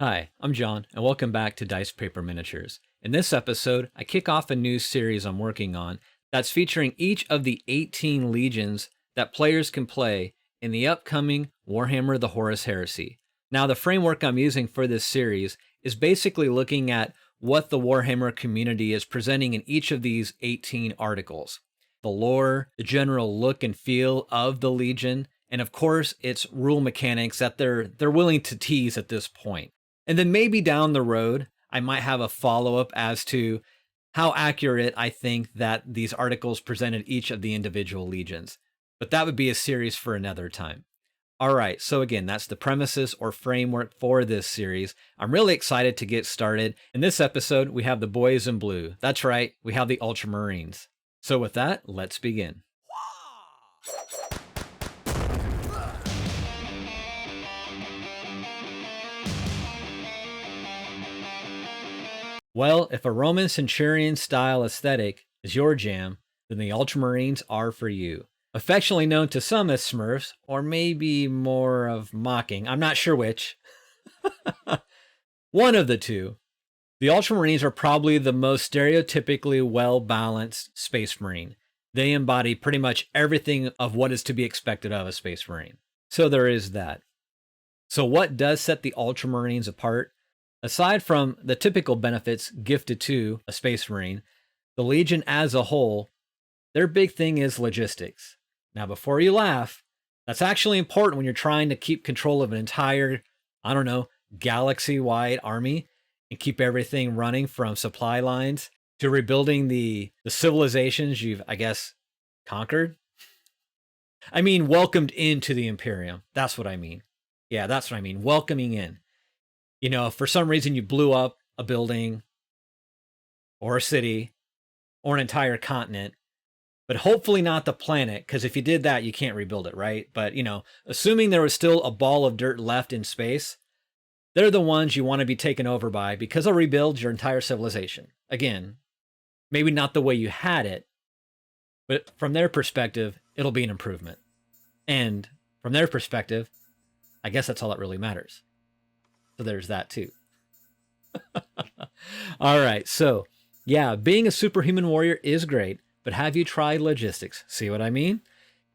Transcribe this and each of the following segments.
Hi, I'm John, and welcome back to Dice Paper Miniatures. In this episode, I kick off a new series I'm working on that's featuring each of the 18 legions that players can play in the upcoming Warhammer the Horus Heresy. Now, the framework I'm using for this series is basically looking at what the Warhammer community is presenting in each of these 18 articles. The lore, the general look and feel of the legion, and of course, its rule mechanics that they're willing to tease at this point. And then maybe down the road, I might have a follow-up as to how accurate I think that these articles presented each of the individual legions. But that would be a series for another time. All right, so again, that's the premises or framework for this series. I'm really excited to get started. In this episode, we have the boys in blue. That's right, we have the Ultramarines. So with that, let's begin. Well, if a Roman centurion style aesthetic is your jam, then the Ultramarines are for you. Affectionately known to some as Smurfs, or maybe more of mocking, I'm not sure which. One of the two. The Ultramarines are probably the most stereotypically well-balanced Space Marine. They embody pretty much everything of what is to be expected of a Space Marine. So there is that. So what does set the Ultramarines apart? Aside from the typical benefits gifted to a Space Marine, the Legion as a whole, their big thing is logistics. Now, before you laugh, that's actually important when you're trying to keep control of an entire, galaxy-wide army and keep everything running from supply lines to rebuilding the civilizations you've, conquered. I mean, welcomed into the Imperium. That's what I mean. Yeah, that's what I mean. Welcoming in. You know, if for some reason you blew up a building or a city or an entire continent, but hopefully not the planet, because if you did that, you can't rebuild it, right? But, assuming there was still a ball of dirt left in space, they're the ones you want to be taken over by because they'll rebuild your entire civilization. Again, maybe not the way you had it, but from their perspective, it'll be an improvement. And from their perspective, I guess that's all that really matters. So there's that too. All right. So yeah, being a superhuman warrior is great, but have you tried logistics? See what I mean?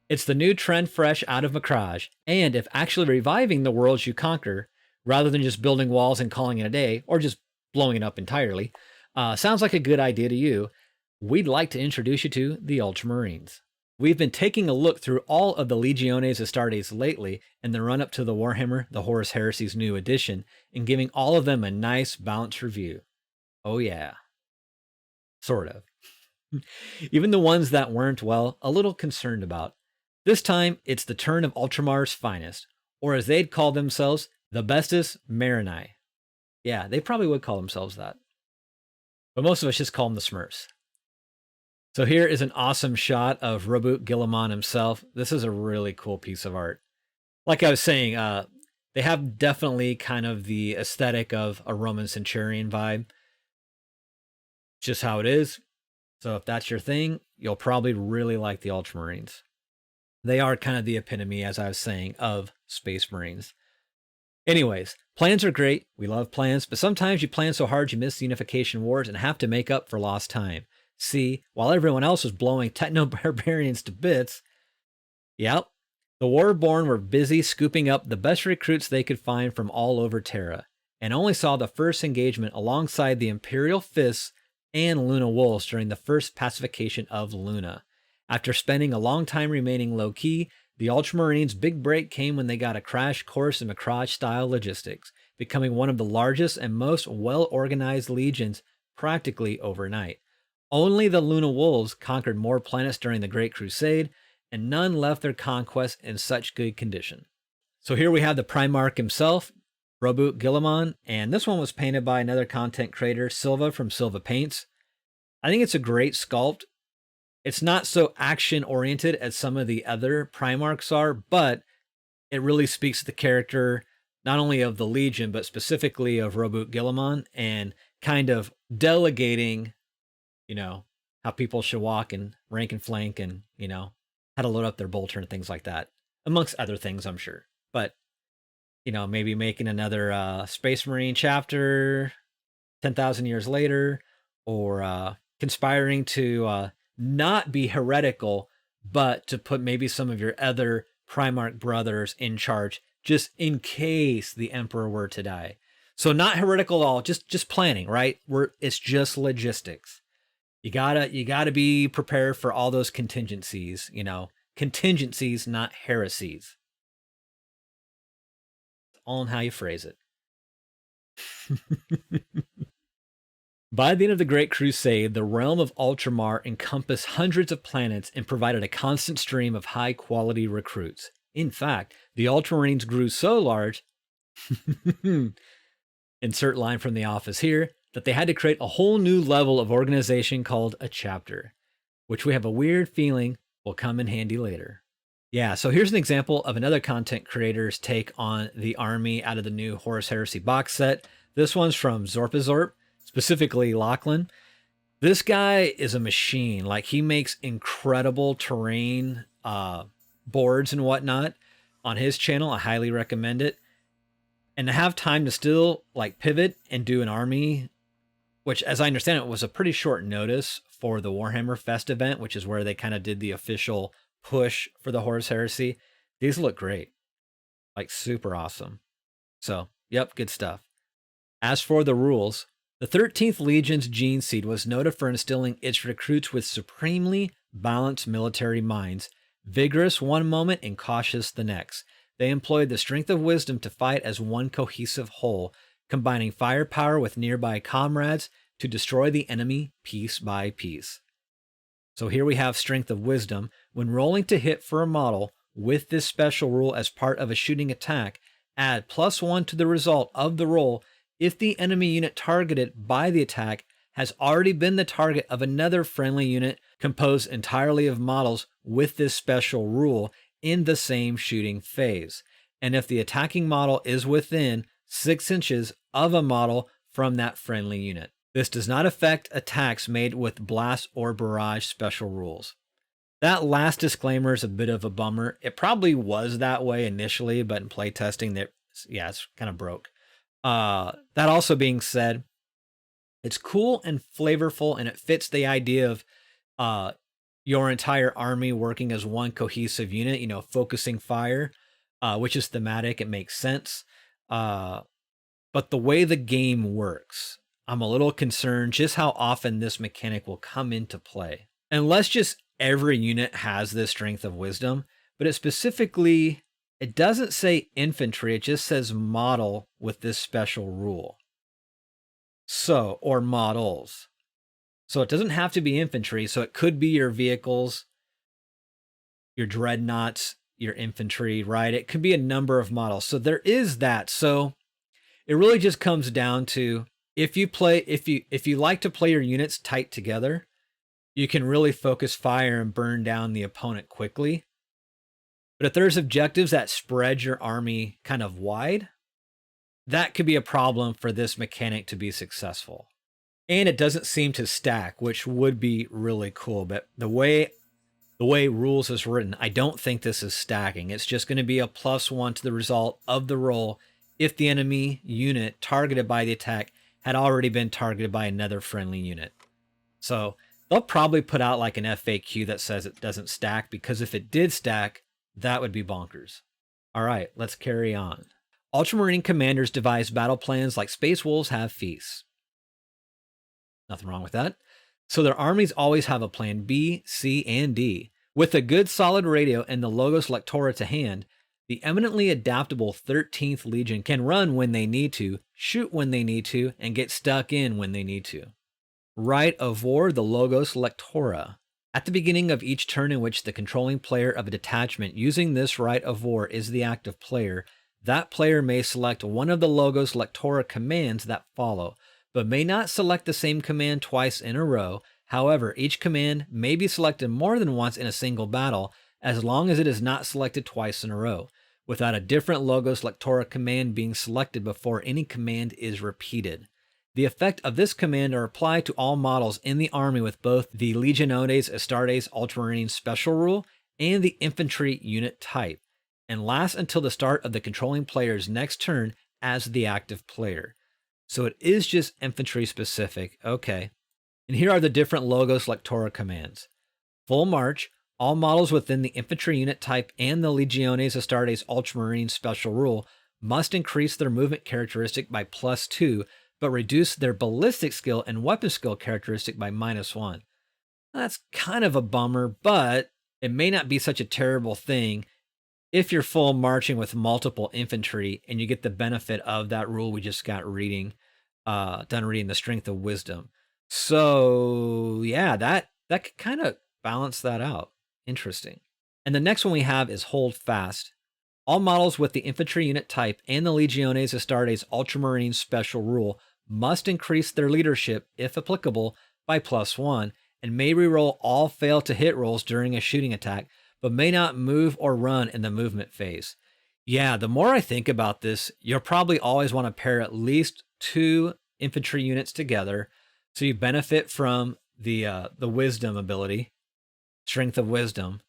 It's the new trend fresh out of Macrage. And if actually reviving the worlds you conquer, rather than just building walls and calling it a day, or just blowing it up entirely, sounds like a good idea to you, we'd like to introduce you to the Ultramarines. We've been taking a look through all of the Legiones Astartes lately in the run-up to the Warhammer the Horus Heresy's new edition and giving all of them a nice balanced review. Oh yeah. Sort of. Even the ones that weren't, well, a little concerned about. This time, it's the turn of Ultramar's finest, or as they'd call themselves, the Bestus Marini. Yeah, they probably would call themselves that. But most of us just call them the Smurfs. So here is an awesome shot of Roboute Guillemot himself. This is a really cool piece of art. Like I was saying, they have definitely kind of the aesthetic of a Roman centurion vibe. Just how it is. So if that's your thing, you'll probably really like the Ultramarines. They are kind of the epitome, as I was saying, of Space Marines. Anyways, plans are great. We love plans, but sometimes you plan so hard you miss the Unification Wars and have to make up for lost time. See, while everyone else was blowing techno-barbarians to bits, yep, the Warborn were busy scooping up the best recruits they could find from all over Terra, and only saw the first engagement alongside the Imperial Fists and Luna Wolves during the first pacification of Luna. After spending a long time remaining low-key, the Ultramarines' big break came when they got a crash course in Macrage-style logistics, becoming one of the largest and most well-organized legions practically overnight. Only the Luna Wolves conquered more planets during the Great Crusade, and none left their conquest in such good condition. So here we have the Primarch himself, Roboute Guillemot, and this one was painted by another content creator, Silva from Silva Paints. I think it's a great sculpt. It's not so action-oriented as some of the other Primarchs are, but it really speaks to the character, not only of the Legion, but specifically of Roboute Guillemot, and kind of delegating how people should walk and rank and flank and, how to load up their bolter and things like that, amongst other things, I'm sure. But maybe making another Space Marine chapter 10,000 years later, or conspiring to not be heretical, but to put maybe some of your other Primarch brothers in charge, just in case the Emperor were to die. So not heretical at all, just planning, right? It's just logistics. You gotta be prepared for all those contingencies, contingencies, not heresies. All in how you phrase it. By the end of the Great Crusade, the realm of Ultramar encompassed hundreds of planets and provided a constant stream of high-quality recruits. In fact, the Ultramarines grew so large, insert line from The Office here, that they had to create a whole new level of organization called a chapter, which we have a weird feeling will come in handy later. Yeah, so here's an example of another content creator's take on the army out of the new Horus Heresy box set. This one's from Zorpazorp, specifically Lachlan. This guy is a machine. Like, he makes incredible terrain boards and whatnot on his channel. I highly recommend it. And to have time to still like pivot and do an army, which, as I understand it, was a pretty short notice for the Warhammer Fest event, which is where they kind of did the official push for the Horus Heresy. These look great. Like, super awesome. So, yep, good stuff. As for the rules, the 13th Legion's gene seed was noted for instilling its recruits with supremely balanced military minds, vigorous one moment and cautious the next. They employed the strength of wisdom to fight as one cohesive whole, combining firepower with nearby comrades to destroy the enemy piece by piece. So here we have strength of wisdom. When rolling to hit for a model with this special rule as part of a shooting attack, add +1 to the result of the roll if the enemy unit targeted by the attack has already been the target of another friendly unit composed entirely of models with this special rule in the same shooting phase, and if the attacking model is within 6 inches of a model from that friendly unit. This does not affect attacks made with blast or barrage special rules. That last disclaimer is a bit of a bummer. It probably was that way initially, but in playtesting, it's kind of broke. That also being said, it's cool and flavorful, and it fits the idea of your entire army working as one cohesive unit, focusing fire, which is thematic. It makes sense. But the way the game works, I'm a little concerned just how often this mechanic will come into play. Unless just every unit has this strength of wisdom, but it doesn't say infantry, it just says model with this special rule. So, or models. So it doesn't have to be infantry, so it could be your vehicles, your dreadnoughts, your infantry, right? It could be a number of models. So there is that. So it really just comes down to if you like to play your units tight together, you can really focus fire and burn down the opponent quickly. But if there's objectives that spread your army kind of wide, that could be a problem for this mechanic to be successful. And it doesn't seem to stack, which would be really cool. But the way rules is written, I don't think this is stacking. It's just going to be a +1 to the result of the roll if the enemy unit targeted by the attack had already been targeted by another friendly unit. So they'll probably put out like an FAQ that says it doesn't stack, because if it did stack, that would be bonkers. All right, let's carry on. Ultramarine commanders devise battle plans like Space Wolves have feasts. Nothing wrong with that. So their armies always have a plan B, C, and D. With a good solid radio and the Logos Lectora to hand, the eminently adaptable 13th Legion can run when they need to, shoot when they need to, and get stuck in when they need to. Rite of War, the Logos Lectora. At the beginning of each turn in which the controlling player of a detachment using this Rite of War is the active player, that player may select one of the Logos Lectora commands that follow, but may not select the same command twice in a row. However, each command may be selected more than once in a single battle, as long as it is not selected twice in a row, without a different Logos Lectora command being selected before any command is repeated. The effect of this command are applied to all models in the army with both the Legiones Astartes Ultramarine special rule and the infantry unit type. and lasts until the start of the controlling player's next turn as the active player. So it is just infantry specific. Okay. And here are the different logo selectora commands. Full March, all models within the infantry unit type and the Legiones Astartes Ultramarines special rule must increase their movement characteristic by +2, but reduce their ballistic skill and weapon skill characteristic by -1. That's kind of a bummer, but it may not be such a terrible thing if you're full marching with multiple infantry and you get the benefit of that rule we just got done reading, the Strength of Wisdom. So yeah, that could kind of balance that out. Interesting. And the next one we have is Hold Fast. All models with the infantry unit type and the Legiones Astartes Ultramarines special rule must increase their leadership, if applicable, by +1, and may reroll all fail to hit rolls during a shooting attack, but may not move or run in the movement phase. Yeah, the more I think about this, you'll probably always want to pair at least 2 infantry units together, so you benefit from the wisdom ability, Strength of Wisdom,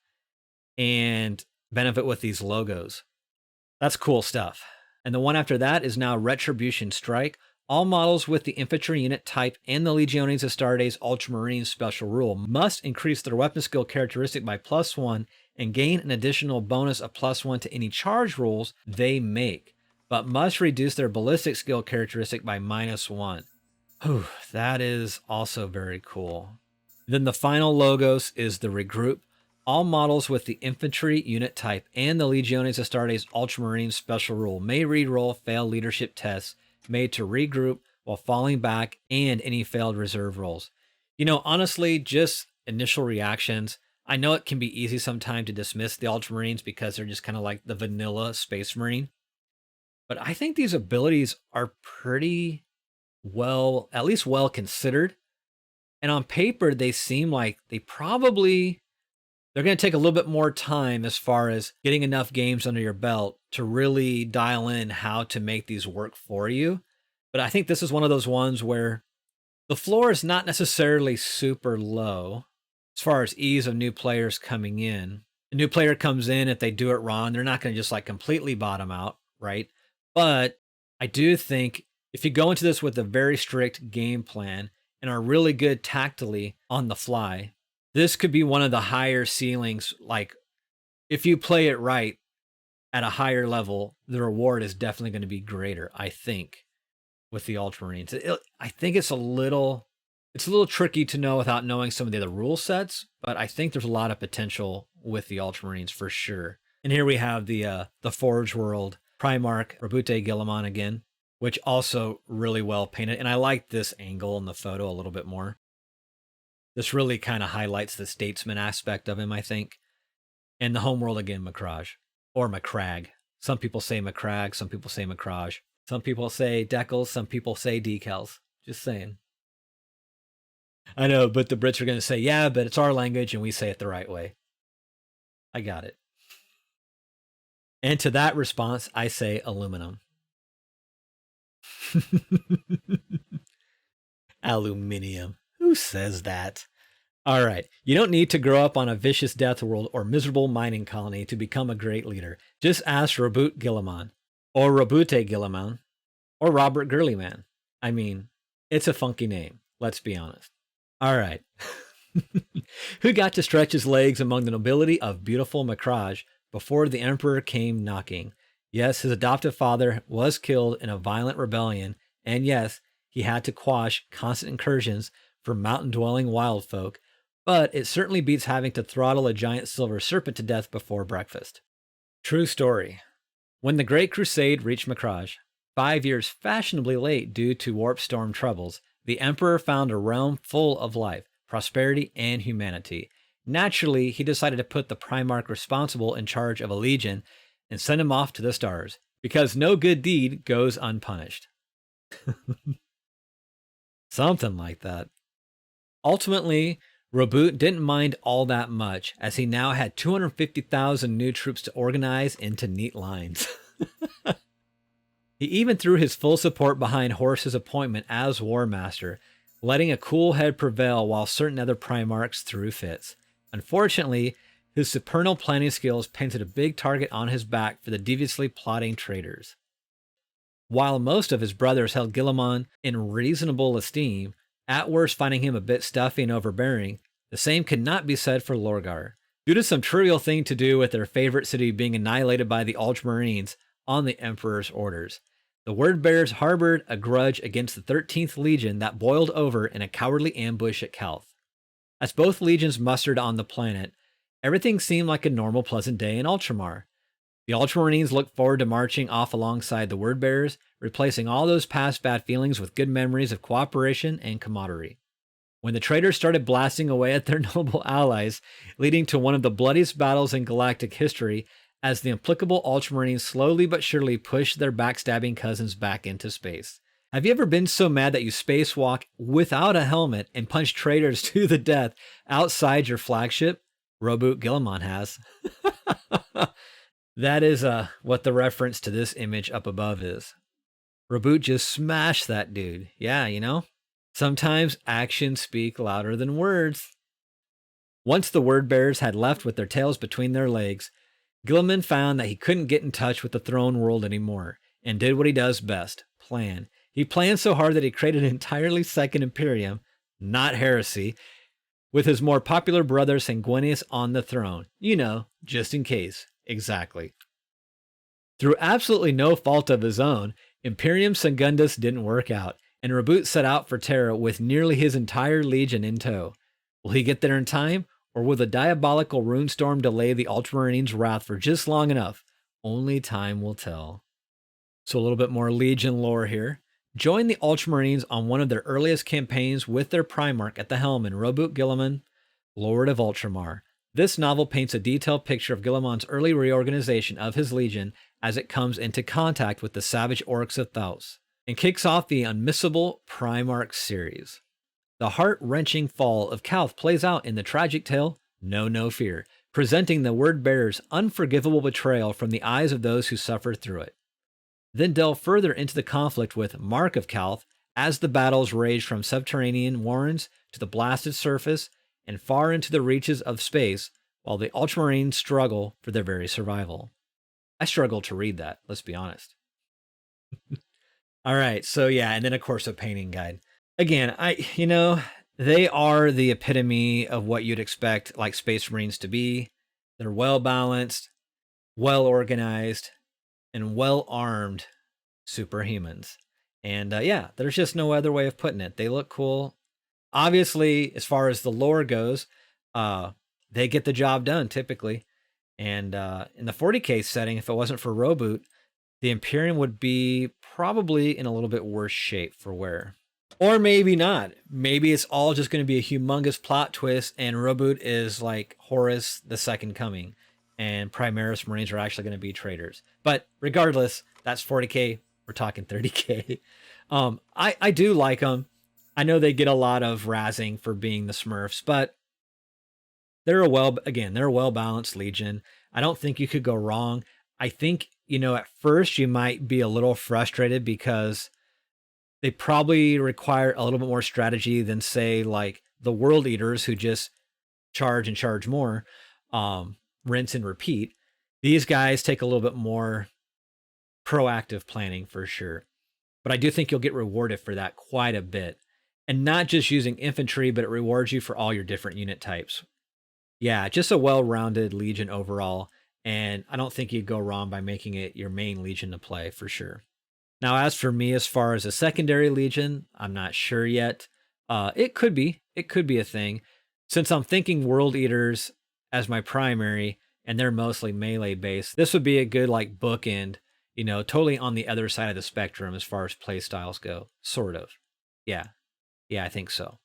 and benefit with these logos. That's cool stuff. And the one after that is now Retribution Strike. All models with the infantry unit type and the Legiones Astartes Ultramarines special rule must increase their weapon skill characteristic by +1 and gain an additional bonus of +1 to any charge rolls they make, but must reduce their ballistic skill characteristic by -1. Whew, that is also very cool. Then the final logos is the Regroup. All models with the infantry unit type and the Legiones Astartes Ultramarines special rule may reroll failed leadership tests made to regroup while falling back and any failed reserve rolls. You know, honestly, just initial reactions. I know it can be easy sometimes to dismiss the Ultramarines because they're just kind of like the vanilla Space Marine. But I think these abilities are pretty well, at least well considered. And on paper, they seem like they're going to take a little bit more time as far as getting enough games under your belt to really dial in how to make these work for you. But I think this is one of those ones where the floor is not necessarily super low as far as ease of new players coming in. A new player comes in, if they do it wrong, they're not going to just like completely bottom out, right? But I do think if you go into this with a very strict game plan and are really good tactically on the fly, this could be one of the higher ceilings. Like if you play it right at a higher level, the reward is definitely going to be greater, I think, with the Ultramarines. I think it's a little tricky to know without knowing some of the other rule sets, but I think there's a lot of potential with the Ultramarines for sure. And here we have the Forge World Primarch Rabute Guilliman again, which also really well painted. And I like this angle in the photo a little bit more. This really kind of highlights the statesman aspect of him, I think. And the homeworld again, Macrage. Or Macrag. Some people say Macrag, some people say Macrage. Some people say decals, some people say decals. Just saying. I know, but the Brits are going to say, yeah, but it's our language and we say it the right way. I got it. And to that response, I say aluminum. Aluminium. Who says that? All right. You don't need to grow up on a vicious death world or miserable mining colony to become a great leader. Just ask Rabute Guilliman, or Rabute Guilliman, or Robert Gurleyman. I mean, it's a funky name. Let's be honest. All right. Who got to stretch his legs among the nobility of beautiful Macrage before the Emperor came knocking? Yes, his adoptive father was killed in a violent rebellion, and yes, he had to quash constant incursions from mountain-dwelling wild folk, but it certainly beats having to throttle a giant silver serpent to death before breakfast. True story. When the Great Crusade reached Macrage, 5 years fashionably late due to warp storm troubles, the Emperor found a realm full of life, prosperity, and humanity. Naturally, he decided to put the Primarch responsible in charge of a legion and send him off to the stars, because no good deed goes unpunished. Something like that. Ultimately, Rabute didn't mind all that much, as he now had 250,000 new troops to organize into neat lines. He even threw his full support behind Horus's appointment as War Master, letting a cool head prevail while certain other Primarchs threw fits. Unfortunately, His supernal planning skills painted a big target on his back for the deviously plotting traitors. While most of his brothers held Guilliman in reasonable esteem, at worst finding him a bit stuffy and overbearing, the same could not be said for Lorgar. Due to some trivial thing to do with their favorite city being annihilated by the Ultramarines on the Emperor's orders, the Word-Bearers harbored a grudge against the 13th Legion that boiled over in a cowardly ambush at Calth. As both legions mustered on the planet, everything seemed like a normal, pleasant day in Ultramar. The Ultramarines looked forward to marching off alongside the Word-Bearers, replacing all those past bad feelings with good memories of cooperation and camaraderie. When the traitors started blasting away at their noble allies, leading to one of the bloodiest battles in galactic history, as the implacable Ultramarines slowly but surely pushed their backstabbing cousins back into space. Have you ever been so mad that you spacewalk without a helmet and punch traitors to the death outside your flagship? Roboute Guilliman has. That is what the reference to this image up above is. Roboute just smashed that dude. Yeah, you know? Sometimes actions speak louder than words. Once the Word-Bearers had left with their tails between their legs, Guilliman found that he couldn't get in touch with the throne world anymore, and did what he does best, plan. He planned so hard that he created an entirely second Imperium, not Heresy, with his more popular brother Sanguinius on the throne. You know, just in case. Exactly. Through absolutely no fault of his own, Imperium Secundus didn't work out, and Roboute set out for Terra with nearly his entire legion in tow. Will he get there in time, or will the diabolical runestorm delay the Ultramarines' wrath for just long enough? Only time will tell. So a little bit more Legion lore here. Join the Ultramarines on one of their earliest campaigns with their Primarch at the helm in Roboute Guilliman, Lord of Ultramar. This novel paints a detailed picture of Guilliman's early reorganization of his legion as it comes into contact with the savage orcs of Thaus, and kicks off the unmissable Primarch series. The heart-wrenching fall of Calth plays out in the tragic tale, Know No Fear, presenting the Word-Bearers' unforgivable betrayal from the eyes of those who suffered through it. Then delve further into the conflict with Mark of Calth as the battles rage from subterranean warrens to the blasted surface and far into the reaches of space, while the Ultramarines struggle for their very survival. I struggle to read that, let's be honest. All right, so yeah, and then of course a painting guide. Again, they are the epitome of what you'd expect like Space Marines to be. They're well balanced, well organized, and well armed superhumans. And yeah, there's just no other way of putting it. They look cool. Obviously, as far as the lore goes, they get the job done typically. And in the 40k setting, if it wasn't for Roboute, the Imperium would be probably in a little bit worse shape for wear. Or maybe not. Maybe it's all just going to be a humongous plot twist and Roboute is like Horus the Second Coming and Primaris Marines are actually going to be traitors. But regardless, that's 40k. We're talking 30k. I do like them. I know they get a lot of razzing for being the Smurfs, but they're a well-balanced legion. I don't think you could go wrong. I think, at first you might be a little frustrated because they probably require a little bit more strategy than, say, like the World Eaters who just charge and charge more, rinse and repeat. These guys take a little bit more proactive planning for sure. But I do think you'll get rewarded for that quite a bit. And not just using infantry, but it rewards you for all your different unit types. Yeah, just a well-rounded legion overall. And I don't think you'd go wrong by making it your main legion to play for sure. Now, as for me, as far as a secondary legion, I'm not sure yet. It could be a thing. Since I'm thinking World Eaters as my primary, and they're mostly melee based, this would be a good like bookend, totally on the other side of the spectrum as far as play styles go, sort of. Yeah, I think so.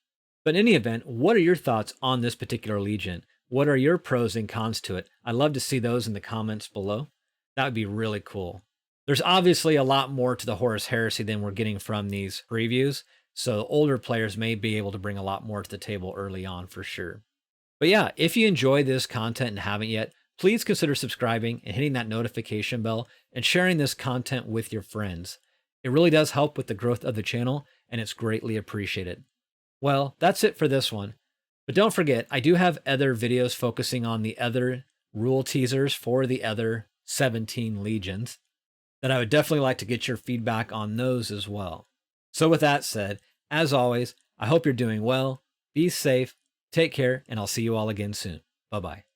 But in any event, what are your thoughts on this particular legion? What are your pros and cons to it? I'd love to see those in the comments below. That would be really cool. There's obviously a lot more to the Horus Heresy than we're getting from these previews, so older players may be able to bring a lot more to the table early on for sure. But yeah, if you enjoy this content and haven't yet, please consider subscribing and hitting that notification bell and sharing this content with your friends. It really does help with the growth of the channel, and it's greatly appreciated. Well, that's it for this one. But don't forget, I do have other videos focusing on the other rule teasers for the other 17 legions, then I would definitely like to get your feedback on those as well. So with that said, as always, I hope you're doing well, be safe, take care, and I'll see you all again soon. Bye-bye.